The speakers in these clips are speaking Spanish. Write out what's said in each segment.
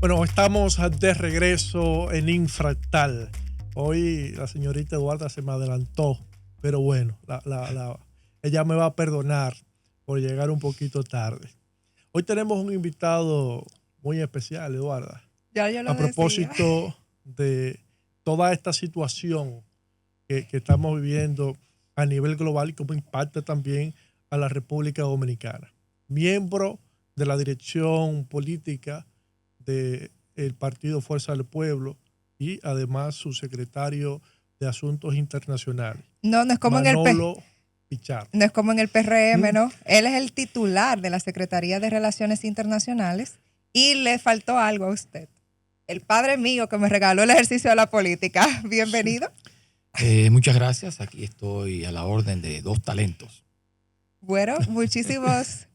Bueno, estamos de regreso en Infractal. Hoy la señorita Eduarda se me adelantó, pero bueno, ella me va a perdonar por llegar un poquito tarde. Hoy tenemos un invitado muy especial, Eduarda. Ya yo lo A decía. propósito de toda esta situación que estamos viviendo a nivel global y cómo impacta también a la República Dominicana. Miembro de la dirección política del Partido Fuerza del Pueblo y además su secretario de Asuntos Internacionales, No, no es como en el Manolo Pichardo. no es como en el PRM, ¿no? Él es el titular de la Secretaría de Relaciones Internacionales y le faltó algo a usted. El padre mío que me regaló el ejercicio de la política. Bienvenido. Muchas gracias. Aquí estoy a la orden de dos talentos. Bueno, muchísimos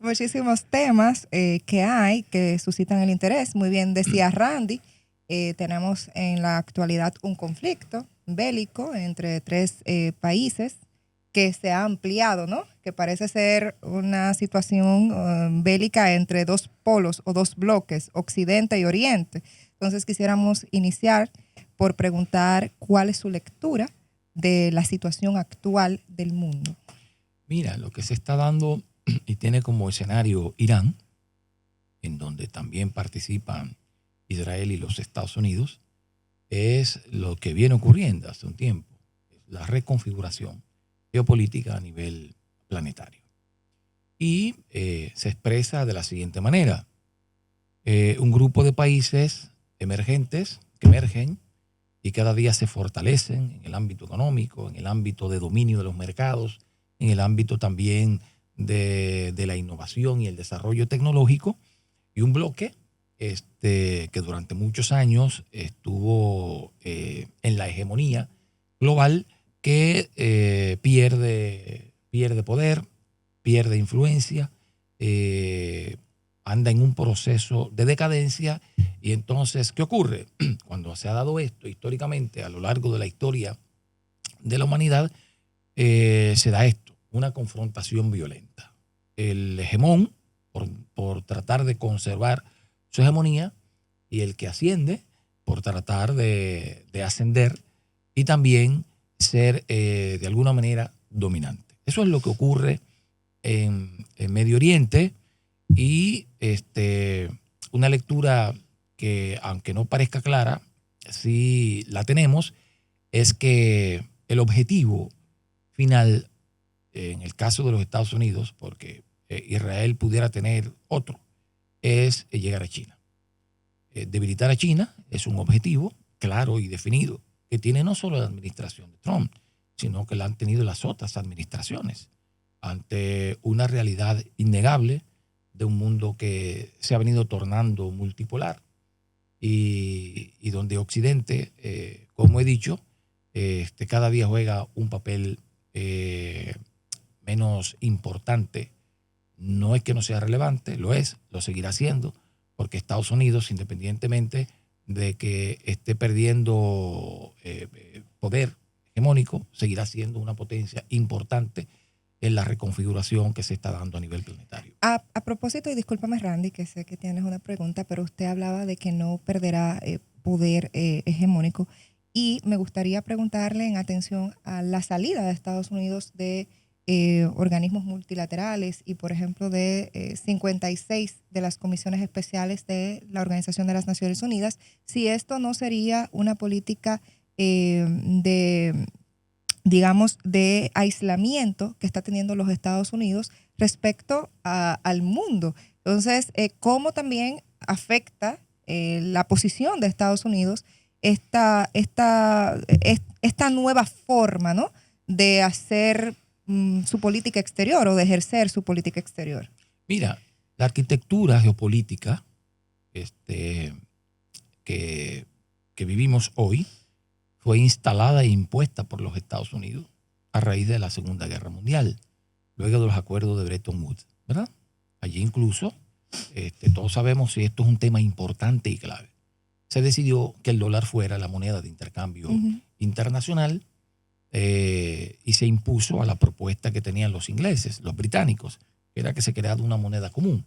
temas que hay que suscitan el interés. Muy bien decía Randy, tenemos en la actualidad un conflicto bélico entre tres países que se ha ampliado, ¿no? Que parece ser una situación bélica entre dos polos o dos bloques, Occidente y Oriente. Entonces quisiéramos iniciar por preguntar cuál es su lectura de la situación actual del mundo. Mira, lo que se está dando y tiene como escenario Irán, en donde también participan Israel y los Estados Unidos, es lo que viene ocurriendo hace un tiempo, la reconfiguración geopolítica a nivel planetario. Y se expresa de la siguiente manera. Un grupo de países emergentes que emergen y cada día se fortalecen en el ámbito económico, en el ámbito de dominio de los mercados, en el ámbito también de la innovación y el desarrollo tecnológico, y un bloque que durante muchos años estuvo en la hegemonía global que pierde poder, pierde influencia, anda en un proceso de decadencia. Y entonces, ¿qué ocurre? Cuando se ha dado esto históricamente a lo largo de la historia de la humanidad, se da esto, una confrontación violenta. El hegemón, por tratar de conservar su hegemonía, y el que asciende, por tratar de ascender y también ser de alguna manera dominante. Eso es lo que ocurre en Medio Oriente. Y una lectura que, aunque no parezca clara, sí la tenemos, es que el objetivo final, en el caso de los Estados Unidos, porque Israel pudiera tener otro, es llegar a China. Debilitar a China es un objetivo claro y definido que tiene no solo la administración de Trump, sino que la han tenido las otras administraciones ante una realidad innegable de un mundo que se ha venido tornando multipolar y donde Occidente, como he dicho, cada día juega un papel menos importante. No es que no sea relevante, lo es, lo seguirá siendo, porque Estados Unidos, independientemente de que esté perdiendo poder hegemónico, seguirá siendo una potencia importante en la reconfiguración que se está dando a nivel planetario. A propósito, y discúlpame Randy, que sé que tienes una pregunta, pero usted hablaba de que no perderá poder hegemónico, y me gustaría preguntarle en atención a la salida de Estados Unidos de organismos multilaterales y, por ejemplo, de 56 de las comisiones especiales de la Organización de las Naciones Unidas, si esto no sería una política digamos, de aislamiento que está teniendo los Estados Unidos respecto al mundo. Entonces, ¿cómo también afecta la posición de Estados Unidos esta nueva forma, ¿no?, de hacer su política exterior o de ejercer su política exterior? Mira, la arquitectura geopolítica que vivimos hoy fue instalada e impuesta por los Estados Unidos a raíz de la Segunda Guerra Mundial, luego de los acuerdos de Bretton Woods, ¿verdad? Allí incluso, todos sabemos si esto es un tema importante y clave. Se decidió que el dólar fuera la moneda de intercambio internacional y se impuso a la propuesta que tenían los ingleses, los británicos, que era que se creara una moneda común.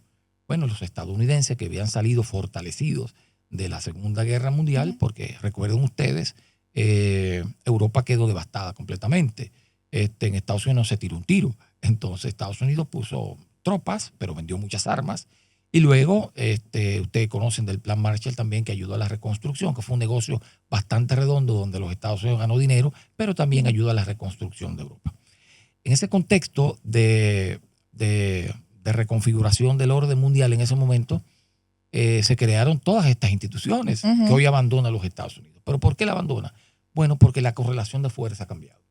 Bueno, los estadounidenses, que habían salido fortalecidos de la Segunda Guerra Mundial, porque recuerden ustedes, Europa quedó devastada completamente. En Estados Unidos se tiró un tiro. Entonces Estados Unidos puso tropas, pero vendió muchas armas. Y luego, ustedes conocen del Plan Marshall también, que ayudó a la reconstrucción, que fue un negocio bastante redondo donde los Estados Unidos ganó dinero, pero también ayudó a la reconstrucción de Europa. En ese contexto de reconfiguración del orden mundial en ese momento, se crearon todas estas instituciones que hoy abandonan los Estados Unidos. ¿Pero por qué la abandona? Bueno, porque la correlación de fuerza ha cambiado.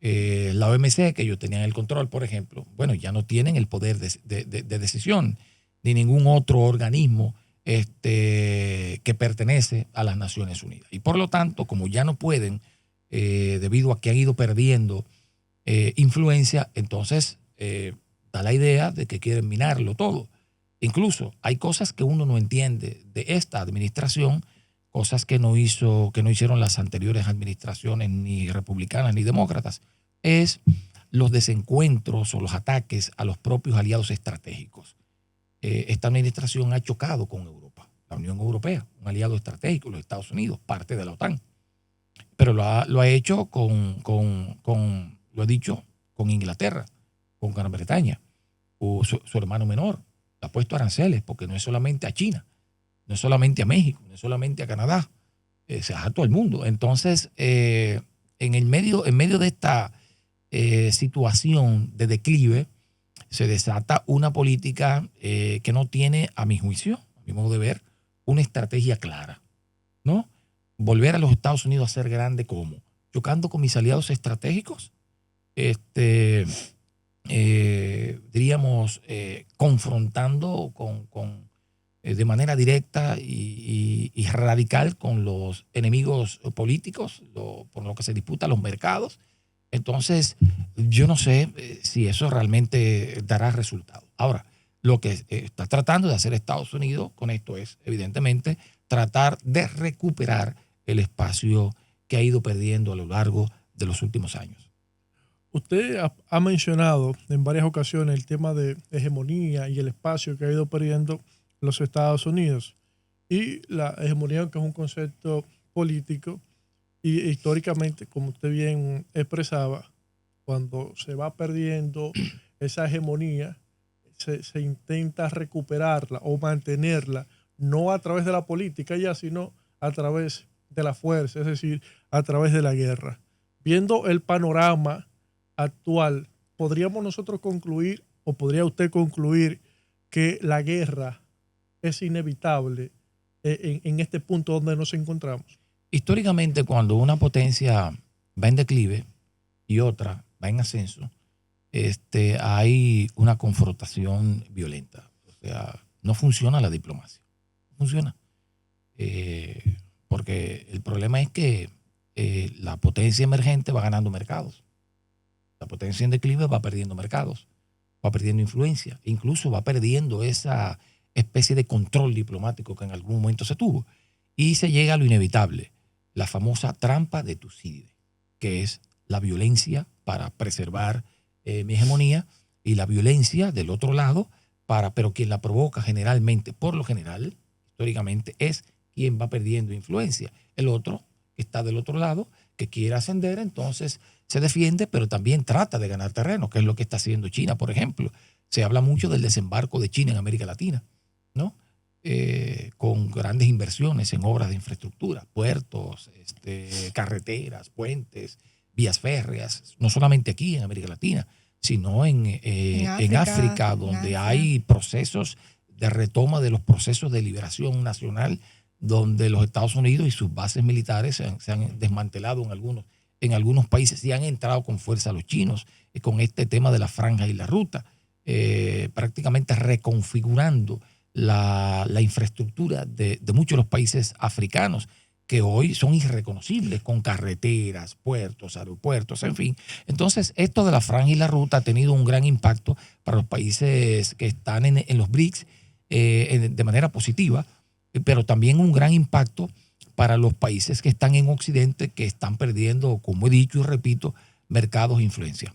La OMC, que ellos tenían el control, por ejemplo, bueno, ya no tienen el poder de decisión, ni ningún otro organismo que pertenece a las Naciones Unidas. Y por lo tanto, como ya no pueden, debido a que han ido perdiendo influencia, entonces da la idea de que quieren minarlo todo. Incluso hay cosas que uno no entiende de esta administración, cosas que no hicieron las anteriores administraciones, ni republicanas ni demócratas, es los desencuentros o los ataques a los propios aliados estratégicos. Esta administración ha chocado con Europa, la Unión Europea, un aliado estratégico, los Estados Unidos, parte de la OTAN. Pero lo ha hecho lo ha dicho con Inglaterra, con Gran Bretaña, o su hermano menor. Le ha puesto aranceles, porque no es solamente a China, no es solamente a México, no es solamente a Canadá, se a todo el mundo. Entonces, en medio de esta situación de declive, se desata una política que no tiene, a mi juicio, a mi modo de ver, una estrategia clara, ¿no? Volver a los Estados Unidos a ser grande, ¿cómo? Chocando con mis aliados estratégicos, diríamos, confrontando de manera directa y radical con los enemigos políticos, por lo que se disputan los mercados. Entonces, yo no sé si eso realmente dará resultado. Ahora, lo que está tratando de hacer Estados Unidos con esto es, evidentemente, tratar de recuperar el espacio que ha ido perdiendo a lo largo de los últimos años. Usted ha mencionado en varias ocasiones el tema de hegemonía y el espacio que ha ido perdiendo los Estados Unidos. Y la hegemonía, que es un concepto político, y históricamente, como usted bien expresaba, cuando se va perdiendo esa hegemonía, se intenta recuperarla o mantenerla, no a través de la política ya, sino a través de la fuerza, es decir, a través de la guerra. Viendo el panorama actual, ¿podríamos nosotros concluir, o podría usted concluir, que la guerra es inevitable en este punto donde nos encontramos? Históricamente, cuando una potencia va en declive y otra va en ascenso, hay una confrontación violenta. O sea, no funciona la diplomacia. No funciona. Porque el problema es que la potencia emergente va ganando mercados. La potencia en declive va perdiendo mercados, va perdiendo influencia, incluso va perdiendo esa especie de control diplomático que en algún momento se tuvo. Y se llega a lo inevitable, la famosa trampa de Tucídides, que es la violencia para preservar mi hegemonía y la violencia del otro lado, pero quien la provoca generalmente, por lo general, históricamente, es quien va perdiendo influencia. El otro, que está del otro lado, que quiere ascender, entonces se defiende, pero también trata de ganar terreno, que es lo que está haciendo China, por ejemplo. Se habla mucho del desembarco de China en América Latina, ¿no? Con grandes inversiones en obras de infraestructura, puertos, carreteras, puentes, vías férreas, no solamente aquí en América Latina, sino en África, donde hay procesos de retoma de los procesos de liberación nacional, donde los Estados Unidos y sus bases militares se han desmantelado en algunos países y han entrado con fuerza los chinos con este tema de la franja y la ruta, prácticamente reconfigurando la infraestructura de muchos de los países africanos, que hoy son irreconocibles, con carreteras, puertos, aeropuertos, en fin. Entonces, esto de la franja y la ruta ha tenido un gran impacto para los países que están en los BRICS de manera positiva, pero también un gran impacto para los países que están en Occidente, que están perdiendo, como he dicho y repito, mercados e influencia.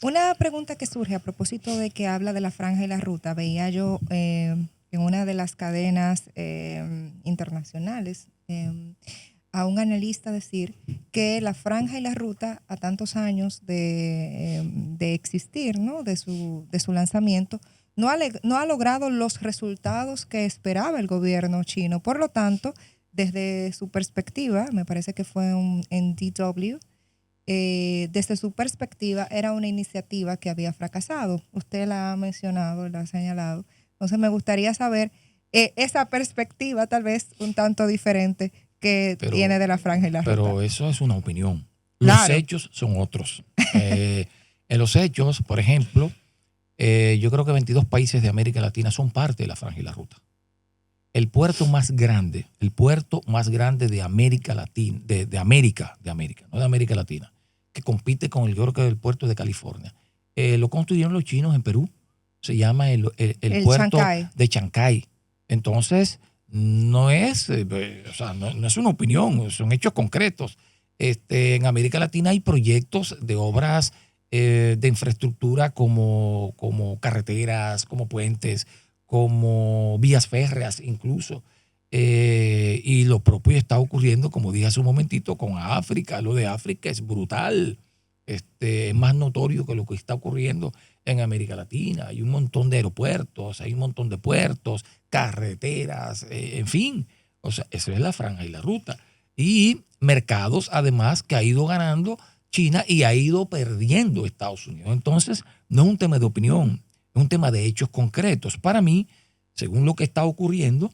Una pregunta que surge a propósito de que habla de la franja y la ruta, veía yo en una de las cadenas internacionales, a un analista decir que la franja y la ruta, a tantos años de existir, ¿no? de su lanzamiento, no ha logrado los resultados que esperaba el gobierno chino. Por lo tanto, desde su perspectiva, me parece que fue en DW, desde su perspectiva era una iniciativa que había fracasado. Usted la ha mencionado, la ha señalado. Entonces me gustaría saber esa perspectiva tal vez un tanto diferente que tiene de la franja y la ruta. Pero eso es una opinión. Los hechos son otros. En los hechos, por ejemplo, yo creo que 22 países de América Latina son parte de la franja y la ruta. El puerto más grande de América Latina, de América, no de América Latina, que compite con yo creo que el puerto de California, lo construyeron los chinos en Perú. Se llama el puerto Chancay. de Chancay. Entonces, no es una opinión, son hechos concretos. En América Latina hay proyectos de obras de infraestructura como carreteras, como puentes, como vías férreas incluso. Y lo propio está ocurriendo, como dije hace un momentito, con África. Lo de África es brutal. Es más notorio que lo que está ocurriendo en América Latina. Hay un montón de aeropuertos, hay un montón de puertos, carreteras, en fin. O sea, eso es la franja y la ruta. Y mercados, además, que ha ido ganando China y ha ido perdiendo Estados Unidos. Entonces, no es un tema de opinión, es un tema de hechos concretos. Para mí, según lo que está ocurriendo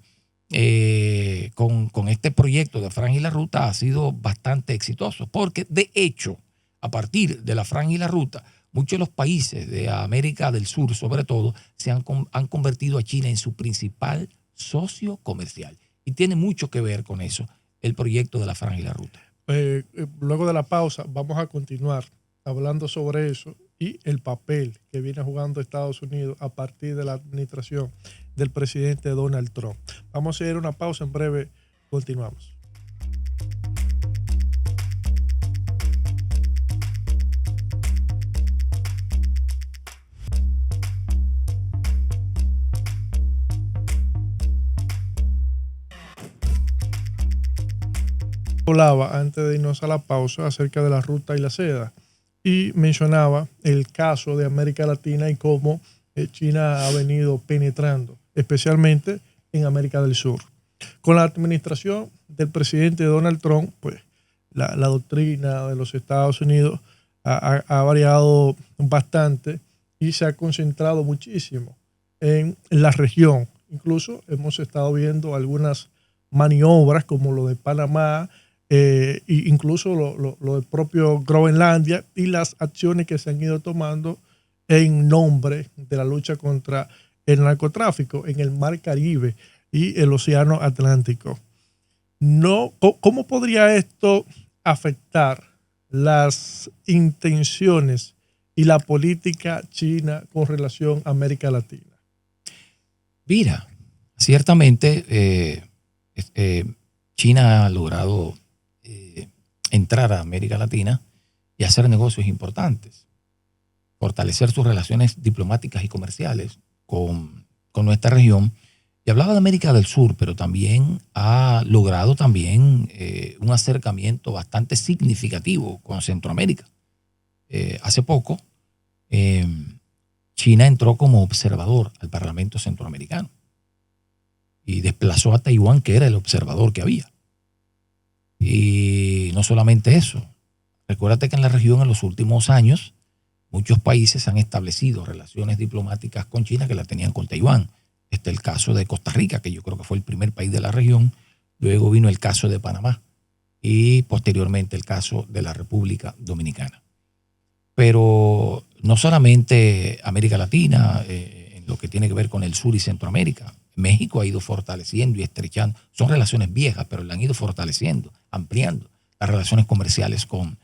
con este proyecto de franja y la ruta, ha sido bastante exitoso. Porque, de hecho, a partir de la franja y la ruta, muchos de los países de América del Sur, sobre todo, han convertido a China en su principal socio comercial. Y tiene mucho que ver con eso, el proyecto de la franja y la ruta. Luego de la pausa, vamos a continuar hablando sobre eso y el papel que viene jugando Estados Unidos a partir de la administración del presidente Donald Trump. Vamos a ir a una pausa, en breve continuamos. Hablaba antes de irnos a la pausa acerca de la ruta y la seda y mencionaba el caso de América Latina y cómo China ha venido penetrando, especialmente en América del Sur. Con la administración del presidente Donald Trump, pues la doctrina de los Estados Unidos ha variado bastante y se ha concentrado muchísimo en la región. Incluso hemos estado viendo algunas maniobras como lo de Panamá, e incluso lo del propio Groenlandia y las acciones que se han ido tomando en nombre de la lucha contra el narcotráfico en el Mar Caribe y el Océano Atlántico. ¿Cómo podría esto afectar las intenciones y la política china con relación a América Latina? Mira, ciertamente China ha logrado entrar a América Latina y hacer negocios importantes, fortalecer sus relaciones diplomáticas y comerciales con nuestra región. Y hablaba de América del Sur, pero también ha logrado también un acercamiento bastante significativo con Centroamérica. Hace poco, China entró como observador al Parlamento Centroamericano y desplazó a Taiwán, que era el observador que había. Y no solamente eso, recuérdate que en la región en los últimos años muchos países han establecido relaciones diplomáticas con China que la tenían con Taiwán. Este es el caso de Costa Rica, que yo creo que fue el primer país de la región. Luego vino el caso de Panamá y posteriormente el caso de la República Dominicana. Pero no solamente América Latina, en lo que tiene que ver con el sur y Centroamérica. México ha ido fortaleciendo y estrechando. Son relaciones viejas, pero la han ido fortaleciendo, ampliando las relaciones comerciales con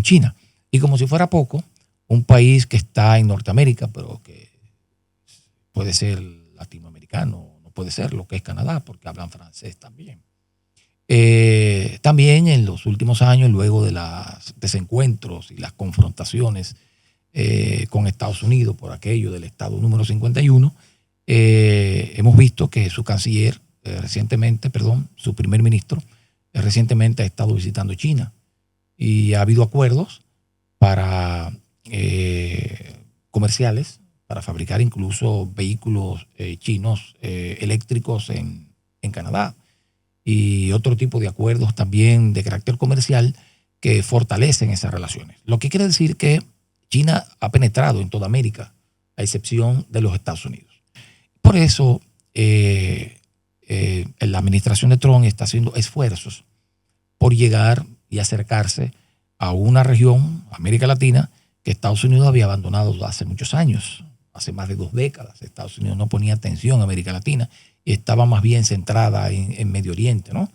China. Y como si fuera poco, un país que está en Norteamérica, pero que puede ser latinoamericano, no puede ser lo que es Canadá, porque hablan francés también. También en los últimos años, luego de los desencuentros y las confrontaciones con Estados Unidos por aquello del Estado número 51, hemos visto que su canciller su primer ministro recientemente ha estado visitando China y ha habido acuerdos para comerciales para fabricar incluso vehículos chinos eléctricos en Canadá y otro tipo de acuerdos también de carácter comercial que fortalecen esas relaciones. Lo que quiere decir que China ha penetrado en toda América, a excepción de los Estados Unidos. Por eso la administración de Trump está haciendo esfuerzos por llegar y acercarse a una región, América Latina, que Estados Unidos había abandonado hace muchos años, hace más de 2 décadas. Estados Unidos no ponía atención a América Latina y estaba más bien centrada en Medio Oriente, ¿no?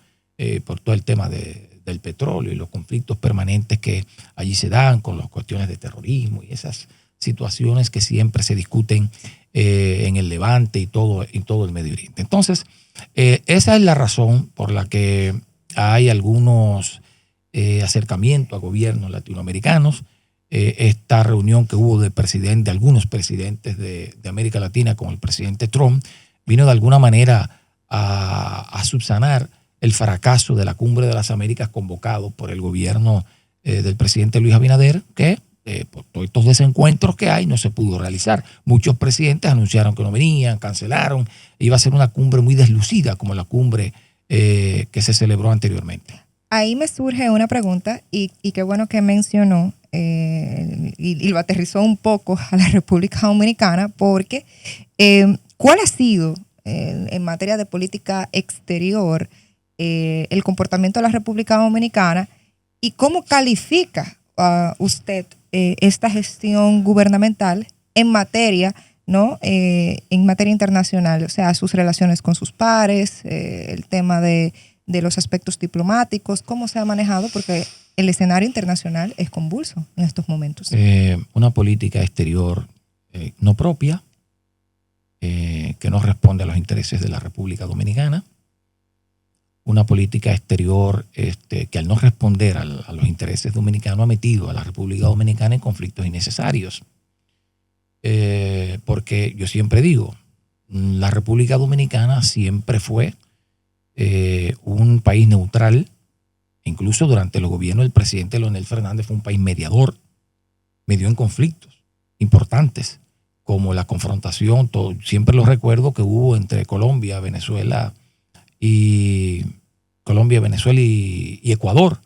Por todo el tema del petróleo y los conflictos permanentes que allí se dan con las cuestiones de terrorismo y esas situaciones que siempre se discuten en el Levante y todo el Medio Oriente. Entonces, esa es la razón por la que hay algunos acercamientos a gobiernos latinoamericanos. Esta reunión que hubo de algunos presidentes de América Latina con el presidente Trump vino de alguna manera a subsanar el fracaso de la Cumbre de las Américas convocado por el gobierno del presidente Luis Abinader, que por todos estos desencuentros que hay no se pudo realizar. Muchos presidentes anunciaron que no venían, cancelaron. Iba a ser una cumbre muy deslucida como la cumbre que se celebró anteriormente. Ahí me surge una pregunta y qué bueno que mencionó y lo aterrizó un poco a la República Dominicana, porque ¿cuál ha sido en materia de política exterior el comportamiento de la República Dominicana y cómo califica usted esta gestión gubernamental en materia, ¿no? En materia internacional, o sea, sus relaciones con sus pares, el tema de los aspectos diplomáticos, cómo se ha manejado, porque el escenario internacional es convulso en estos momentos. Una política exterior no propia, que no responde a los intereses de la República Dominicana, una política exterior que al no responder a los intereses dominicanos ha metido a la República Dominicana en conflictos innecesarios. Porque yo siempre digo, la República Dominicana siempre fue un país neutral, incluso durante el gobierno del presidente Leonel Fernández fue un país mediador, medió en conflictos importantes, como la confrontación, siempre lo recuerdo, que hubo entre Colombia, Venezuela y Ecuador,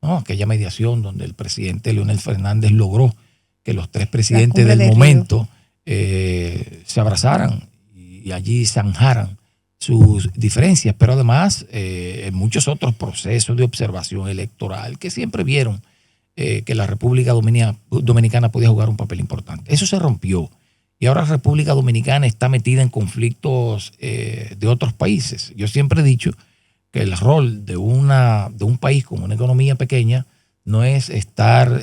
¿no? Aquella mediación donde el presidente Leonel Fernández logró que los 3 presidentes del momento se abrazaran y allí zanjaran sus diferencias, pero además en muchos otros procesos de observación electoral que siempre vieron que la República Dominicana podía jugar un papel importante. Eso se rompió y ahora la República Dominicana está metida en conflictos de otros países. Yo siempre he dicho que el rol de un país con una economía pequeña no es estar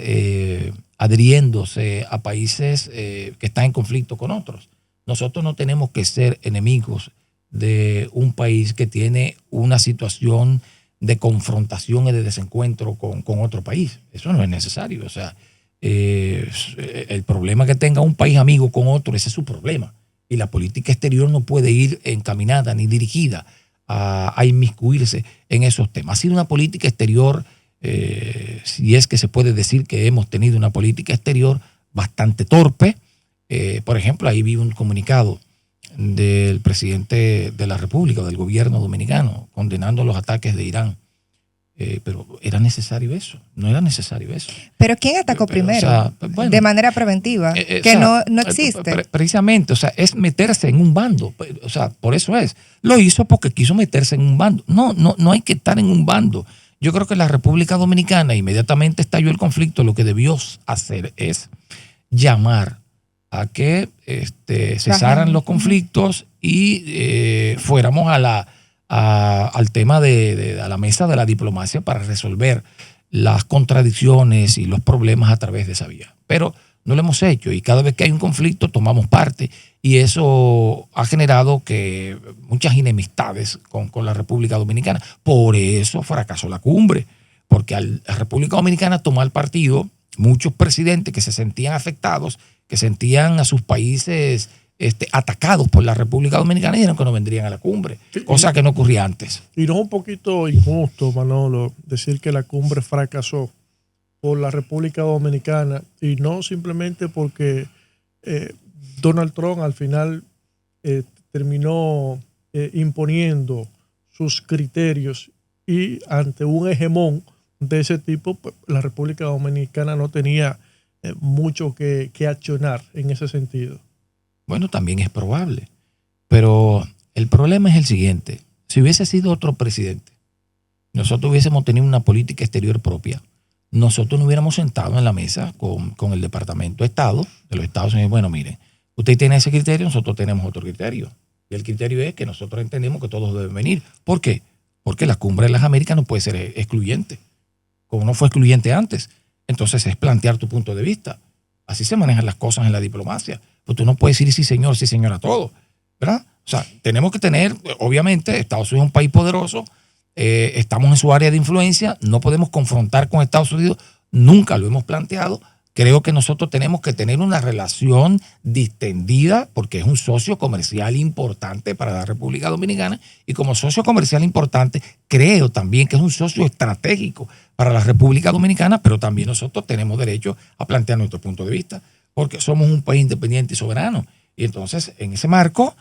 adhiriéndose a países que están en conflicto con otros. Nosotros no tenemos que ser enemigos de un país que tiene una situación de confrontación y de desencuentro con otro país. Eso no es necesario. O sea, el problema que tenga un país amigo con otro, ese es su problema. Y la política exterior no puede ir encaminada ni dirigida a inmiscuirse en esos temas. Ha sido una política exterior, si es que se puede decir que hemos tenido una política exterior bastante torpe. Por ejemplo, ahí vi un comunicado del presidente de la República, del gobierno dominicano, condenando los ataques de Irán. Pero ¿era necesario eso? No era necesario eso. ¿Pero quién atacó primero? O sea, bueno, de manera preventiva, que o sea, no existe. Precisamente, o sea, es meterse en un bando. O sea, por eso es. Lo hizo porque quiso meterse en un bando. No hay que estar en un bando. Yo creo que la República Dominicana, inmediatamente estalló el conflicto, lo que debió hacer es llamar a que cesaran los conflictos y fuéramos al tema a la mesa de la diplomacia para resolver las contradicciones y los problemas a través de esa vía. Pero no lo hemos hecho y cada vez que hay un conflicto tomamos parte y eso ha generado que muchas enemistades con la República Dominicana. Por eso fracasó la cumbre, porque al la República Dominicana tomar partido, muchos presidentes que se sentían afectados, que sentían a sus países atacados por la República Dominicana y dijeron que no vendrían a la cumbre, cosa que no ocurría antes. Y no es un poquito injusto, Manolo, decir que la cumbre fracasó por la República Dominicana y no simplemente porque Donald Trump al final terminó imponiendo sus criterios y ante un hegemón de ese tipo, pues, la República Dominicana no tenía mucho que accionar en ese sentido. Bueno, también es probable, pero el problema es el siguiente. Si hubiese sido otro presidente, nosotros hubiésemos tenido una política exterior propia, nosotros nos hubiéramos sentado en la mesa con el Departamento de Estado de los Estados Unidos. Bueno, miren, usted tiene ese criterio, nosotros tenemos otro criterio. Y el criterio es que nosotros entendemos que todos deben venir. ¿Por qué? Porque la Cumbre de las Américas no puede ser excluyente, como no fue excluyente antes. Entonces es plantear tu punto de vista. Así se manejan las cosas en la diplomacia. Pues tú no puedes decir sí señor a todo, ¿verdad? O sea, tenemos que tener, obviamente, Estados Unidos es un país poderoso, estamos en su área de influencia, no podemos confrontar con Estados Unidos, nunca lo hemos planteado. Creo que nosotros tenemos que tener una relación distendida porque es un socio comercial importante para la República Dominicana y como socio comercial importante creo también que es un socio estratégico para la República Dominicana, pero también nosotros tenemos derecho a plantear nuestro punto de vista porque somos un país independiente y soberano. Y entonces, en ese marco,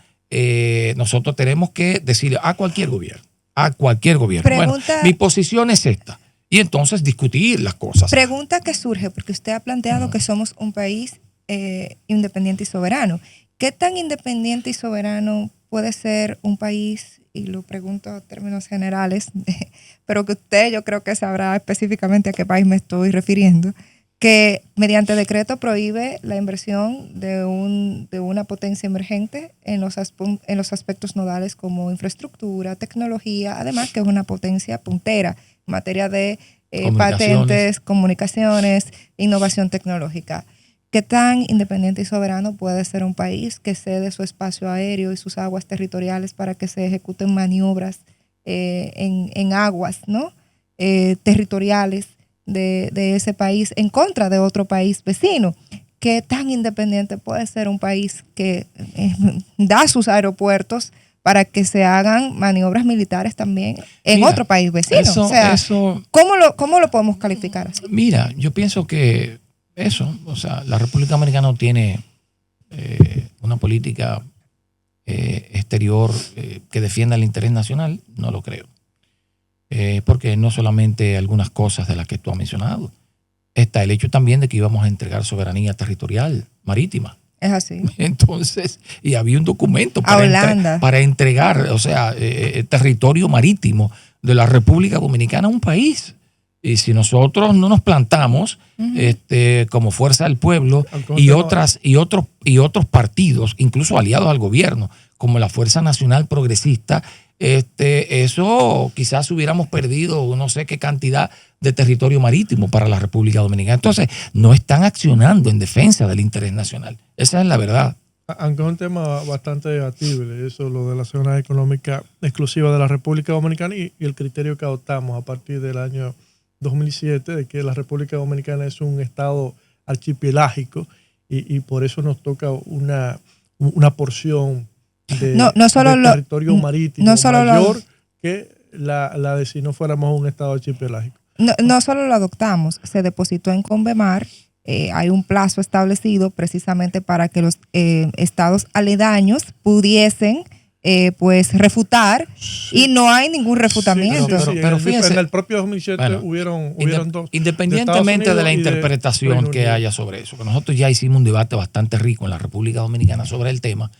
nosotros tenemos que decirle a cualquier gobierno. Bueno, mi posición es esta. Y entonces discutir las cosas. Pregunta que surge, porque usted ha planteado que somos un país independiente y soberano. ¿Qué tan independiente y soberano puede ser un país? Y lo pregunto en términos generales, pero que usted yo creo que sabrá específicamente a qué país me estoy refiriendo, que mediante decreto prohíbe la inversión de una potencia emergente en los aspectos nodales como infraestructura, tecnología, además que es una potencia puntera en materia de patentes, comunicaciones, innovación tecnológica. ¿Qué tan independiente y soberano puede ser un país que cede su espacio aéreo y sus aguas territoriales para que se ejecuten maniobras en aguas, ¿no? Territoriales de ese país en contra de otro país vecino? ¿Qué tan independiente puede ser un país que da sus aeropuertos para que se hagan maniobras militares también en otro país vecino? ¿Cómo lo podemos calificar así? Mira, yo pienso que la República Dominicana no tiene una política exterior que defienda el interés nacional, no lo creo. Porque no solamente algunas cosas de las que tú has mencionado, está el hecho también de que íbamos a entregar soberanía territorial marítima. Es así. Entonces, y había un documento para entregar, territorio marítimo de la República Dominicana a un país. Y si nosotros no nos plantamos como Fuerza del Pueblo y otros partidos, incluso aliados al gobierno, como la Fuerza Nacional Progresista, eso quizás hubiéramos perdido no sé qué cantidad de territorio marítimo para la República Dominicana. Entonces, no están accionando en defensa del interés nacional. Esa es la verdad. Aunque es un tema bastante debatible, eso, lo de la zona económica exclusiva de la República Dominicana y el criterio que adoptamos a partir del año 2007 de que la República Dominicana es un estado archipelágico y por eso nos toca una porción de territorio marítimo mayor que la de si no fuéramos un estado archipelágico. No solo lo adoptamos, se depositó en Convemar. Hay un plazo establecido precisamente para que los estados aledaños pudiesen refutar y no hay ningún refutamiento. Pero fíjense, en el propio 2007 hubieron dos. Independientemente de la interpretación que haya sobre eso, que nosotros ya hicimos un debate bastante rico en la República Dominicana sobre el tema,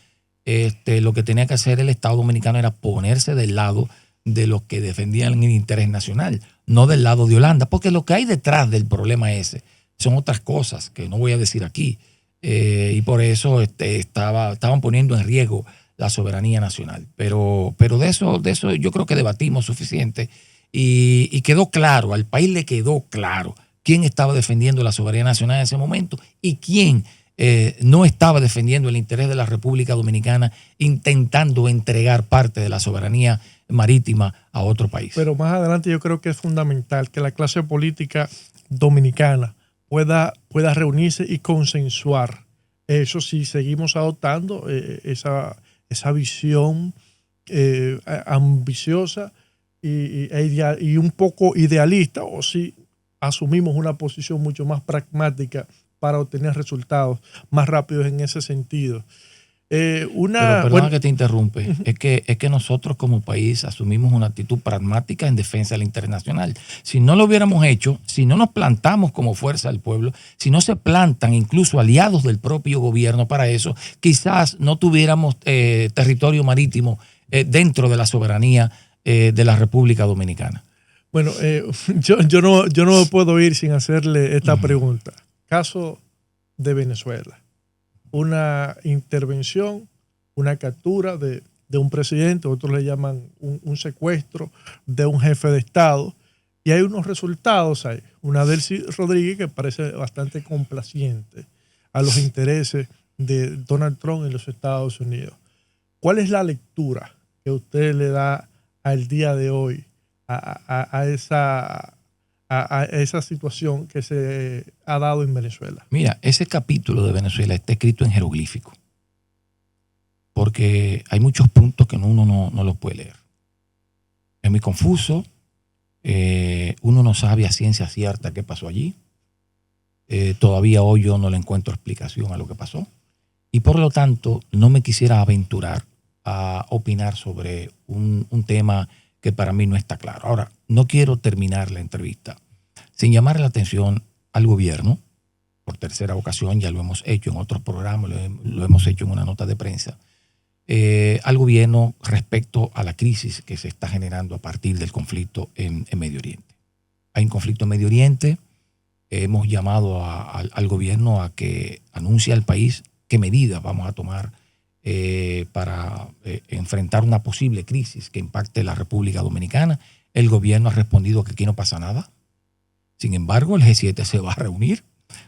lo que tenía que hacer el Estado Dominicano era ponerse del lado de los que defendían el interés nacional, no del lado de Holanda, porque lo que hay detrás del problema ese son otras cosas que no voy a decir aquí, y por eso estaban poniendo en riesgo la soberanía nacional. Pero de eso yo creo que debatimos suficiente y quedó claro, al país le quedó claro quién estaba defendiendo la soberanía nacional en ese momento y quién no estaba defendiendo el interés de la República Dominicana intentando entregar parte de la soberanía marítima a otro país. Pero más adelante yo creo que es fundamental que la clase política dominicana pueda reunirse y consensuar Eso sí, seguimos adoptando esa visión ambiciosa y un poco idealista, o si asumimos una posición mucho más pragmática para obtener resultados más rápidos en ese sentido. Pero perdona bueno, que te interrumpe, es que nosotros como país asumimos una actitud pragmática en defensa de la internacional. Si no lo hubiéramos hecho, si no nos plantamos como fuerza del pueblo, si no se plantan incluso aliados del propio gobierno para eso, quizás no tuviéramos territorio marítimo dentro de la soberanía de la República Dominicana. bueno, yo no puedo ir sin hacerle esta pregunta. Caso de Venezuela. Una intervención, una captura de un presidente, otros le llaman un secuestro de un jefe de Estado, y hay unos resultados ahí. Una Delcy Rodríguez que parece bastante complaciente a los intereses de Donald Trump en los Estados Unidos. ¿Cuál es la lectura que usted le da al día de hoy a esa situación que se ha dado en Venezuela? Mira, ese capítulo de Venezuela está escrito en jeroglífico, porque hay muchos puntos que uno no los puede leer. Es muy confuso, uno no sabe a ciencia cierta qué pasó allí. Todavía hoy yo no le encuentro explicación a lo que pasó, y por lo tanto no me quisiera aventurar a opinar sobre un tema que para mí no está claro. Ahora, no quiero terminar la entrevista sin llamar la atención al gobierno, por tercera ocasión, ya lo hemos hecho en otros programas, lo hemos hecho en una nota de prensa, al gobierno respecto a la crisis que se está generando a partir del conflicto en Medio Oriente. Hay un conflicto en Medio Oriente, hemos llamado al gobierno a que anuncie al país qué medidas vamos a tomar para enfrentar una posible crisis que impacte la República Dominicana. El gobierno ha respondido que aquí no pasa nada. Sin embargo, el G7 se va a reunir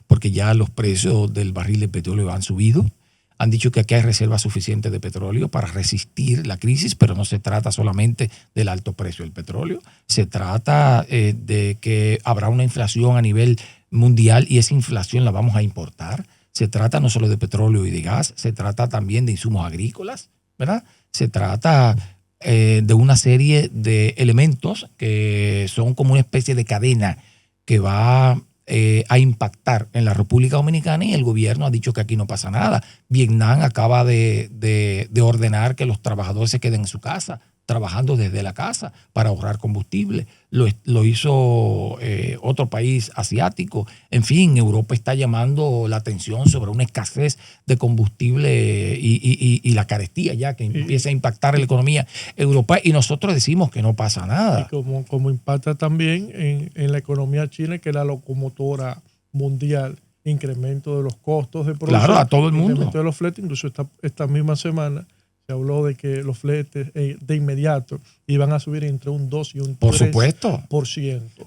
porque ya los precios del barril de petróleo han subido. Han dicho que aquí hay reservas suficientes de petróleo para resistir la crisis, pero no se trata solamente del alto precio del petróleo. Se trata de que habrá una inflación a nivel mundial y esa inflación la vamos a importar. Se trata no solo de petróleo y de gas, se trata también de insumos agrícolas, ¿verdad? Se trata de una serie de elementos que son como una especie de cadena que va a impactar en la República Dominicana, y el gobierno ha dicho que aquí no pasa nada. Vietnam acaba de ordenar que los trabajadores se queden en su casa, trabajando desde la casa para ahorrar combustible. Lo hizo otro país asiático. En fin, Europa está llamando la atención sobre una escasez de combustible y la carestía ya que empieza a impactar en la economía europea, y nosotros decimos que no pasa nada. Y como impacta también en la economía china, que es la locomotora mundial, incremento de los costos de producción. Claro, a todo el mundo. Incremento de los fletes, incluso esta misma semana se habló de que los fletes de inmediato iban a subir entre un 2 y un 3%. Por supuesto.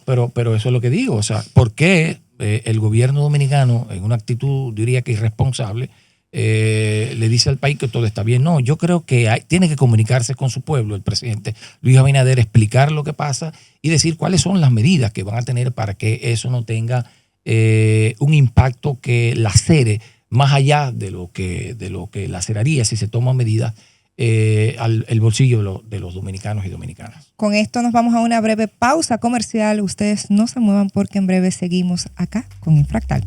Pero eso es lo que digo. O sea, ¿por qué el gobierno dominicano, en una actitud, diría que irresponsable, le dice al país que todo está bien? No, yo creo que tiene que comunicarse con su pueblo, el presidente Luis Abinader, explicar lo que pasa y decir cuáles son las medidas que van a tener para que eso no tenga un impacto que lacere más allá de lo que laceraría si se toman medidas el bolsillo de los dominicanos y dominicanas. Con esto nos vamos a una breve pausa comercial. Ustedes no se muevan porque en breve seguimos acá con Infractal.